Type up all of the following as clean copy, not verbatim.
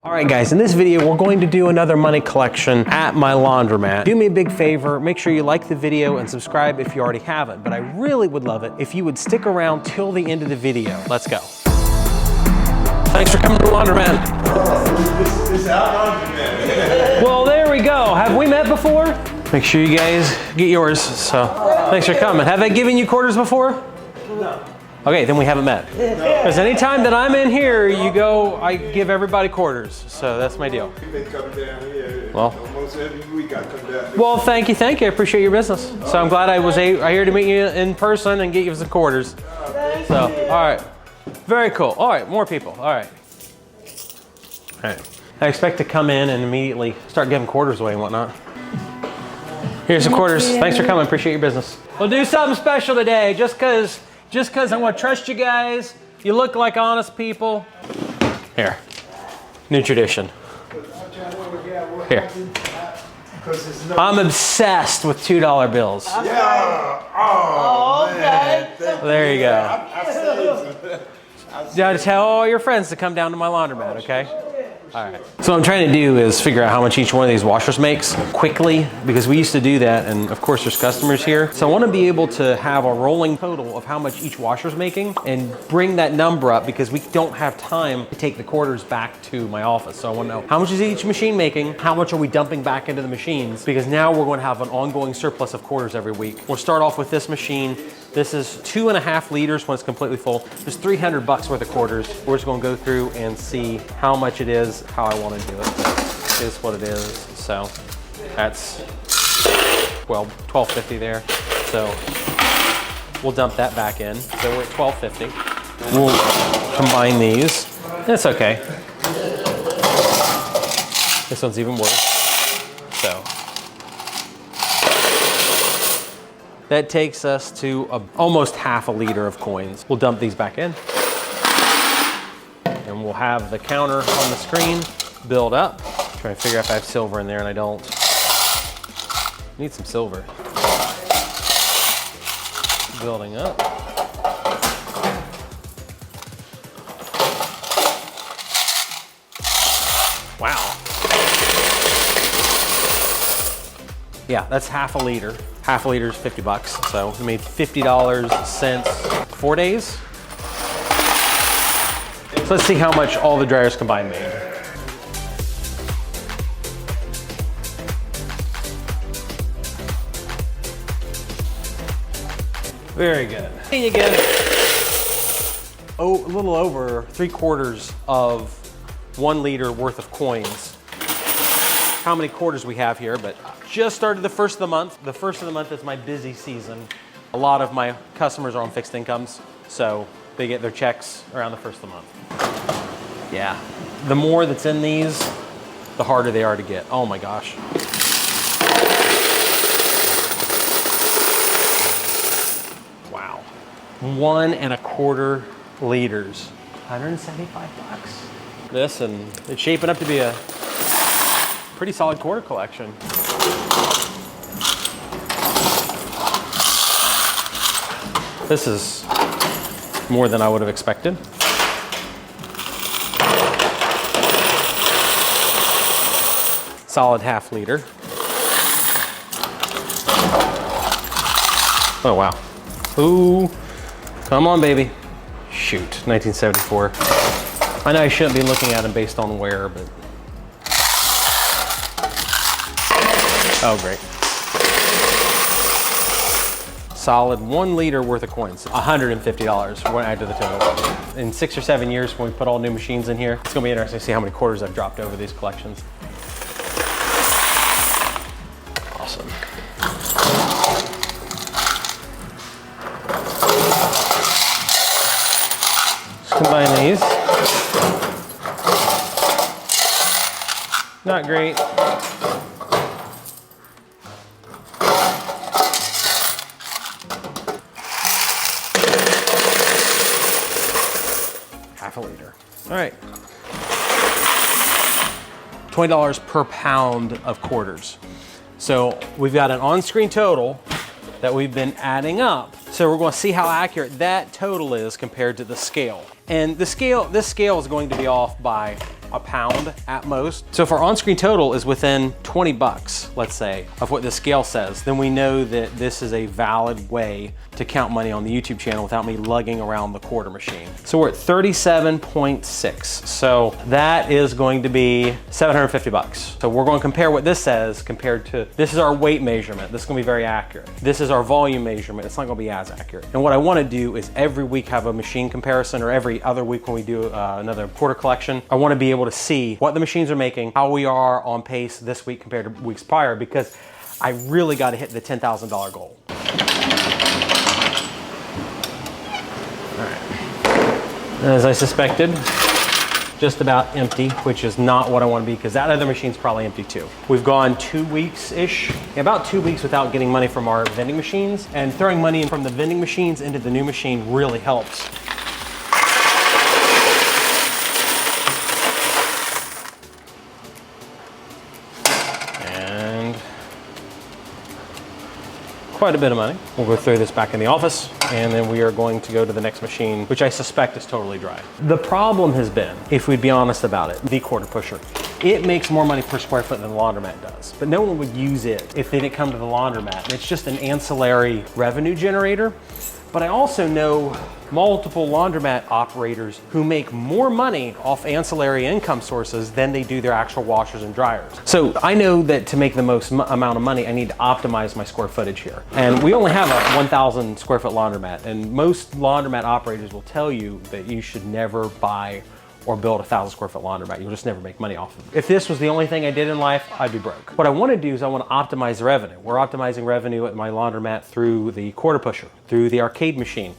All right guys, in this video we're going to do another money collection at my laundromat. Do me a big favor, make sure you like the video and subscribe if you already haven't, but I really would love it if you would stick around till the end of the video. Let's go. Thanks for coming to the laundromat. This is our laundromat. Well, there we go. Have we met before? Make sure you guys get yours, so thanks for coming. Have they given you quarters before? No. Okay, then we haven't met. Because anytime that I'm in here, you go, I give everybody quarters. So that's my deal. You've been coming down here well, almost every week. I come down. Well, thank you. I appreciate your business. So I'm glad I was here to meet you in person and get you some quarters. So, all right. Very cool. All right, more people. All right. All right. I expect to come in and immediately start giving quarters away and whatnot. Here's some quarters. Thanks for coming. Appreciate your business. We'll do something special today just because I want to trust you guys. You look like honest people. Here, new tradition. Here. I'm obsessed with $2 bills. Yeah. Oh, man. There you go. I've You gotta tell all your friends to come down to my laundromat, okay? All right. So what I'm trying to do is figure out how much each one of these washers makes quickly, because we used to do that, and of course there's customers here. So I want to be able to have a rolling total of how much each washer's making and bring that number up, because we don't have time to take the quarters back to my office. So I want to know how much is each machine making, how much are we dumping back into the machines, because now we're going to have an ongoing surplus of quarters every week. We'll start off with this machine. This is 2.5 liters when it's completely full. There's 300 bucks worth of quarters. We're just gonna go through and see how much it is, how I wanna do it. It is what it is. So that's, well, $12.50 there. So we'll dump that back in. So we're at $12.50. We'll combine these. That's okay. This one's even worse. So that takes us to almost half a liter of coins. We'll dump these back in. And we'll have the counter on the screen build up. Trying to figure out if I have silver in there, and I don't. Need some silver. Building up. Wow. Yeah, that's half a liter. Half a liter is 50 bucks. So we made $50 since 4 days. So let's see how much all the dryers combined made. Very good. And you get a little over 3/4 of 1 liter worth of coins. How many quarters we have here, but just started the first of the month. The first of the month is my busy season. A lot of my customers are on fixed incomes, so they get their checks around the first of the month. Yeah, the more that's in these, the harder they are to get. Oh my gosh. Wow. 1.25 liters, 175 bucks. This, and it's shaping up to be a pretty solid quarter collection. This is more than I would have expected. Solid half liter. Oh wow. Ooh, come on baby. Shoot, 1974. I know I shouldn't be looking at them based on wear, but oh, great. Solid 1 liter worth of coins. $150 we're gonna add to the total. In 6 or 7 years, when we put all new machines in here, it's gonna be interesting to see how many quarters I've dropped over these collections. Awesome. Let's combine these. Not great. Half a liter. All right. $20 per pound of quarters. So we've got an on-screen total that we've been adding up. So we're going to see how accurate that total is compared to the scale. And the scale, this scale is going to be off by a pound at most. So if our on-screen total is within 20 bucks, let's say, of what the scale says, then we know that this is a valid way to count money on the YouTube channel without me lugging around the quarter machine. So we're at 37.6. So that is going to be 750 bucks. So we're going to compare what this says compared to, this is our weight measurement. This is going to be very accurate. This is our volume measurement. It's not going to be as accurate. And what I want to do is every week have a machine comparison, or every other week when we do another quarter collection, I want to be able to see what the machines are making, how we are on pace this week compared to weeks prior, because I really got to hit the $10,000 goal. All right. As I suspected, just about empty, which is not what I want to be, because that other machine's probably empty too. We've gone 2 weeks-ish, about 2 weeks without getting money from our vending machines, and throwing money in from the vending machines into the new machine really helps. And quite a bit of money. We'll go throw this back in the office, and then we are going to go to the next machine, which I suspect is totally dry. The problem has been, if we'd be honest about it, the quarter pusher. It makes more money per square foot than the laundromat does, but no one would use it if they didn't come to the laundromat. It's just an ancillary revenue generator. But I also know multiple laundromat operators who make more money off ancillary income sources than they do their actual washers and dryers. So I know that to make the most amount of money, I need to optimize my square footage here. And we only have a 1,000 square foot laundromat, and most laundromat operators will tell you that you should never buy or build a 1,000 square foot laundromat. You'll just never make money off of it. If this was the only thing I did in life, I'd be broke. What I want to do is I want to optimize the revenue. We're optimizing revenue at my laundromat through the quarter pusher, through the arcade machine,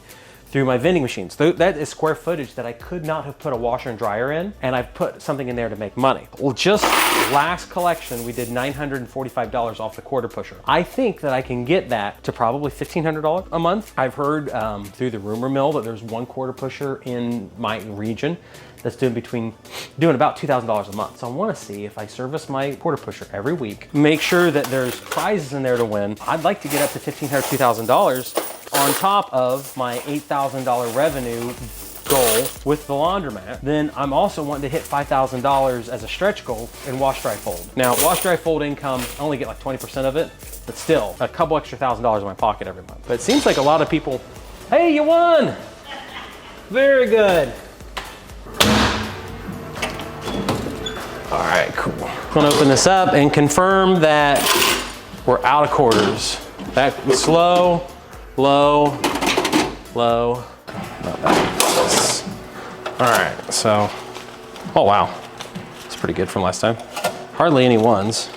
through my vending machines. That is square footage that I could not have put a washer and dryer in, and I've put something in there to make money. Well, just last collection, we did $945 off the quarter pusher. I think that I can get that to probably $1,500 a month. I've heard through the rumor mill that there's one quarter pusher in my region that's doing about $2,000 a month. So I want to see if I service my quarter pusher every week, make sure that there's prizes in there to win. I'd like to get up to $1,500, $2,000 on top of my $8,000 revenue goal with the laundromat. Then I'm also wanting to hit $5,000 as a stretch goal in wash, dry, fold. Now, wash, dry, fold income, I only get like 20% of it, but still a couple extra $1,000 in my pocket every month. But it seems like a lot of people, hey, you won! Very good. All right, cool. I'm gonna open this up and confirm that we're out of quarters. Back slow, low, low, not bad. All right, so, oh wow, it's pretty good from last time. Hardly any ones.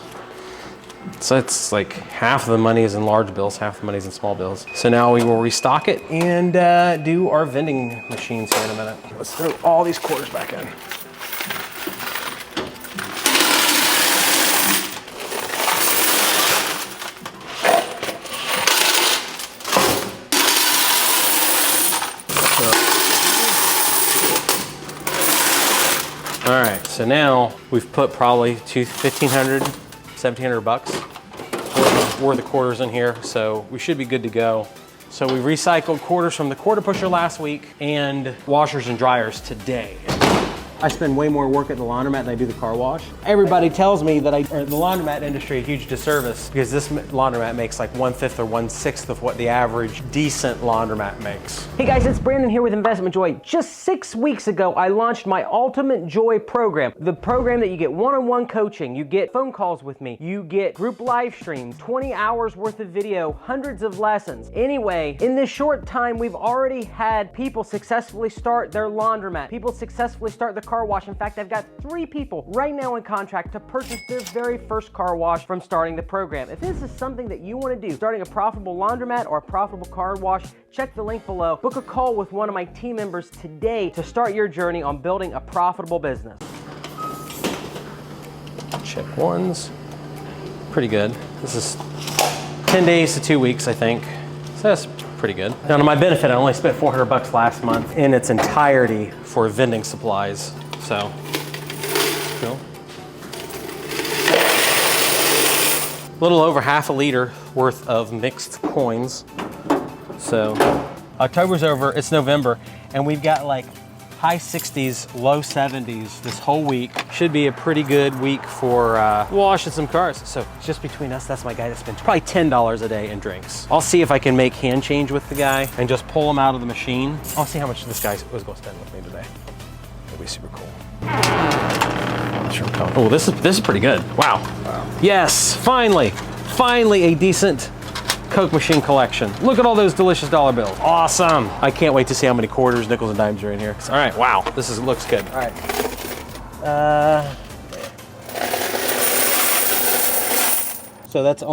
So it's like half the money is in large bills, half the money is in small bills. So now we will restock it and do our vending machines here in a minute. Let's throw all these quarters back in. All right, so now we've put probably $1,500, $1,700 worth of quarters in here, so we should be good to go. So we recycled quarters from the quarter pusher last week and washers and dryers today. I spend way more work at the laundromat than I do the car wash. Everybody tells me that the laundromat industry a huge disservice because this laundromat makes like 1/5 or 1/6 of what the average decent laundromat makes. Hey guys, it's Brandon here with Investment Joy. Just 6 weeks ago, I launched my Ultimate Joy program. The program that you get one-on-one coaching, you get phone calls with me, you get group live stream, 20 hours worth of video, hundreds of lessons. Anyway, in this short time, we've already had people successfully start their laundromat, people successfully start the car wash. In fact, I've got 3 people right now in contract to purchase their very first car wash from starting the program. If this is something that you want to do, starting a profitable laundromat or a profitable car wash, check the link below. Book a call with one of my team members today to start your journey on building a profitable business. Check ones. Pretty good. This is 10 days to 2 weeks, I think. So that's pretty good. Now to my benefit, I only spent $400 last month in its entirety for vending supplies. So, cool. A little over half a liter worth of mixed coins. So, October's over, it's November, and we've got like high 60s, low 70s this whole week. Should be a pretty good week for washing some cars. So just between us, that's my guy that spends probably $10 a day in drinks. I'll see if I can make hand change with the guy and just pull him out of the machine. I'll see how much this guy was gonna spend with me today. It'll be super cool. Oh, this is pretty good. Wow. Yes, finally a decent Coke machine collection. Look at all those delicious dollar bills. Awesome. I can't wait to see how many quarters, nickels, and dimes are in here. All right, wow, looks good. All right. So that's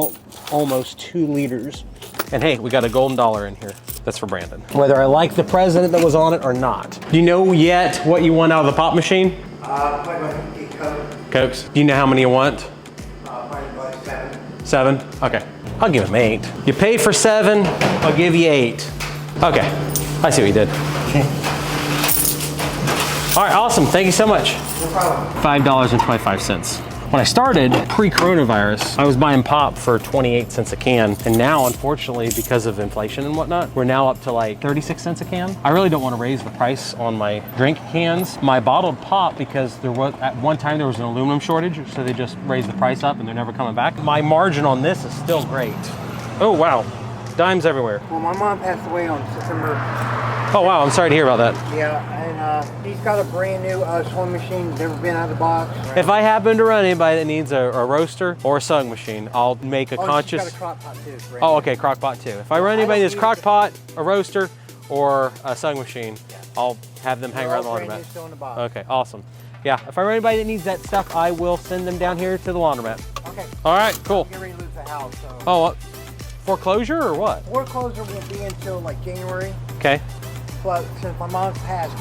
almost 2 liters. And hey, we got a golden dollar in here. That's for Brandon. Whether I like the president that was on it or not. Do you know yet what you want out of the pop machine? Probably Coke. Cokes. Do you know how many you want? Probably like 7. 7? Okay. I'll give him 8. You paid for 7, I'll give you 8. Okay. I see what you did. All right, awesome. Thank you so much. No problem. $5.25. When I started pre-coronavirus, I was buying pop for 28 cents a can. And now, unfortunately, because of inflation and whatnot, we're now up to like 36 cents a can. I really don't want to raise the price on my drink cans. My bottled pop, because there was, at one time there was an aluminum shortage, so they just raised the price up and they're never coming back. My margin on this is still great. Oh, wow. Dimes everywhere. Well, my mom passed away on September. Oh, wow. I'm sorry to hear about that. Yeah, and he's got a brand new sewing machine, never been out of the box. If I happen to run anybody that needs a roaster or a sewing machine, I'll make a conscious... She's got a crock pot too. Oh, okay, crock pot too. If I run anybody that's crock pot, a roaster, or a sewing machine, I'll have them hang around the laundromat. Still in the box. Okay, awesome. Yeah, if I run anybody that needs that stuff, I will send them down here to the laundromat. Okay. All right, cool. Get ready to lose the house. So. Oh, foreclosure or what? Foreclosure won't be until like January. Okay. But since my mom's passed,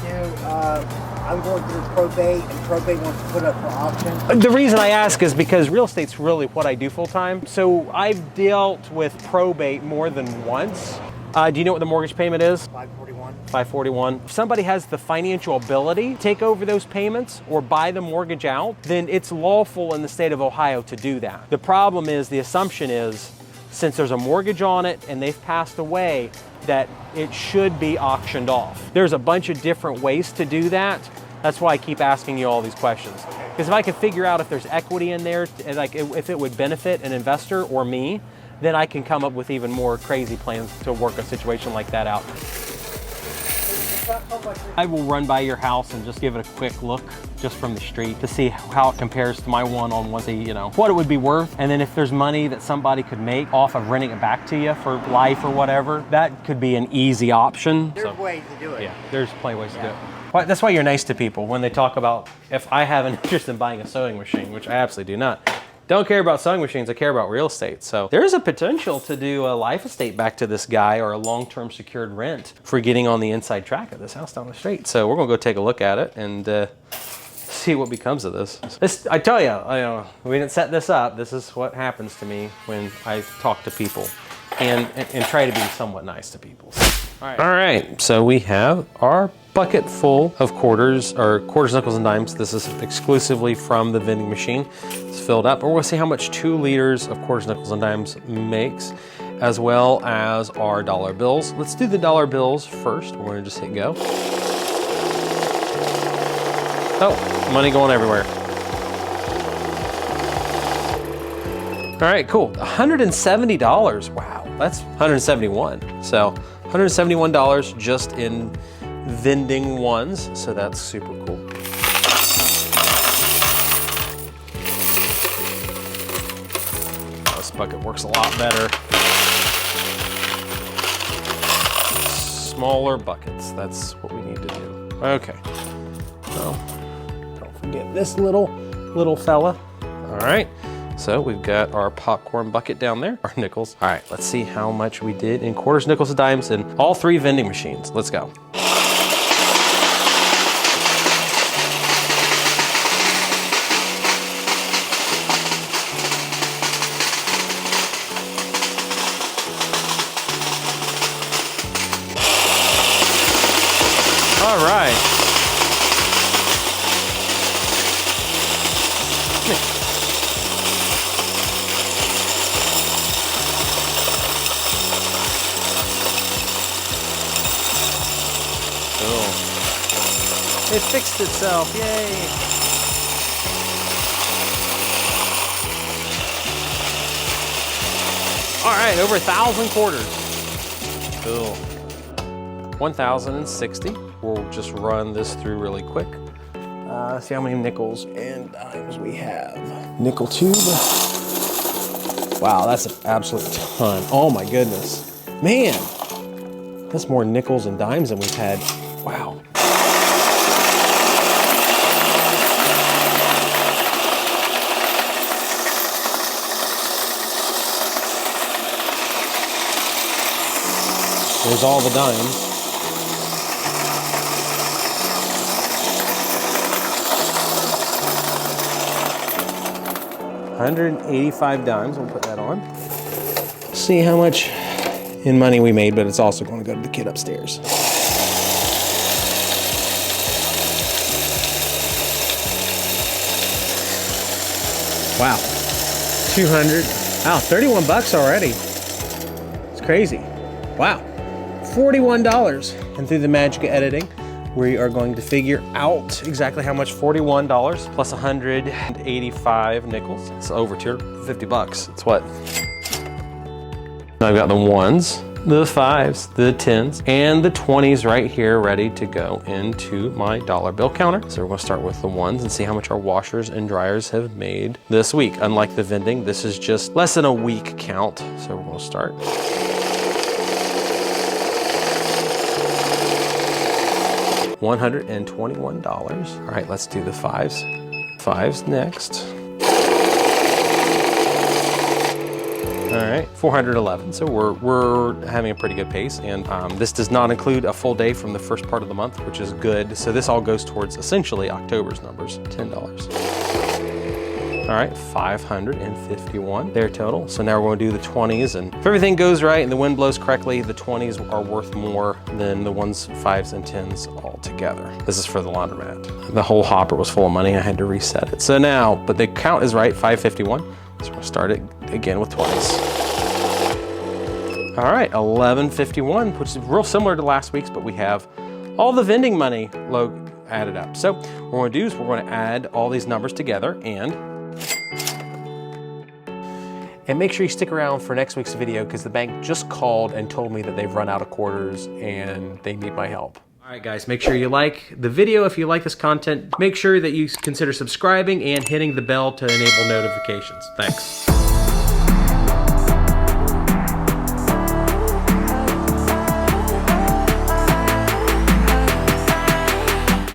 I'm going through probate, and probate wants to put up for auction. The reason I ask is because real estate's really what I do full time. So I've dealt with probate more than once. Do you know what the mortgage payment is? $541. $541. If somebody has the financial ability to take over those payments or buy the mortgage out, then it's lawful in the state of Ohio to do that. The problem is, the assumption is, since there's a mortgage on it and they've passed away, that it should be auctioned off. There's a bunch of different ways to do that. That's why I keep asking you all these questions. Because if I can figure out if there's equity in there, like if it would benefit an investor or me, then I can come up with even more crazy plans to work a situation like that out. I will run by your house and just give it a quick look just from the street to see how it compares to my one on one, see, what it would be worth. And then if there's money that somebody could make off of renting it back to you for life or whatever, that could be an easy option. There's ways to do it. Yeah, there's plenty of ways to do it. Well, that's why you're nice to people when they talk about if I have an interest in buying a sewing machine, which I absolutely do not. Don't care about sewing machines, I care about real estate. So there's a potential to do a life estate back to this guy or a long-term secured rent for getting on the inside track of this house down the street. So we're gonna go take a look at it and see what becomes of this. I tell you, we didn't set this up. This is what happens to me when I talk to people and try to be somewhat nice to people. All right, so we have our bucket full of quarters, or quarters, nickels, and dimes. This is exclusively from the vending machine. It's filled up. We're gonna see how much 2 liters of quarters, nickels, and dimes makes, as well as our dollar bills. Let's do the dollar bills first. We're gonna just hit go. Oh, money going everywhere. All right, cool. $170, wow, that's $171. So $171 just in vending ones, so that's super cool. This bucket works a lot better. Smaller buckets, that's what we need to do. Okay, so don't forget this little fella. All right, so we've got our popcorn bucket down there, our nickels. All right, let's see how much we did in quarters, nickels, and dimes in all 3 vending machines. Let's go. All right. It fixed itself, yay. All right, over 1,000 quarters. Cool. 1,060. We'll just run this through really quick. See how many nickels and dimes we have. Nickel tube. Wow, that's an absolute ton. Oh my goodness. Man, that's more nickels and dimes than we've had. Wow. There's all the dimes. $185 dimes, we'll put that on. See how much in money we made, but it's also going to go to the kid upstairs. Wow, 200, wow, 31 bucks already. It's crazy. Wow, $41. And through the magic of editing, we are going to figure out exactly how much $41 plus 185 nickels. It's over 250 bucks. It's what? Now I've got the ones, the fives, the 10s, and the 20s right here ready to go into my dollar bill counter. So we're gonna start with the ones and see how much our washers and dryers have made this week. Unlike the vending, this is just less than a week count. So we're gonna start. $121. All right, let's do the fives. Fives next. All right, 411. So we're having a pretty good pace, and this does not include a full day from the first part of the month, which is good. So this all goes towards essentially October's numbers, $10. All right, 551, their total. So now we're going to do the 20s, and if everything goes right and the wind blows correctly, the 20s are worth more than the ones, 5s, and 10s all together. This is for the laundromat. The whole hopper was full of money. I had to reset it. So now, but the count is right, 551. So we're going to start it again with 20s. All right, 1151, which is real similar to last week's, but we have all the vending money added up. So what we're going to do is we're going to add all these numbers together and make sure you stick around for next week's video because the bank just called and told me that they've run out of quarters and they need my help. All right, guys, make sure you like the video if you like this content. Make sure that you consider subscribing and hitting the bell to enable notifications. Thanks.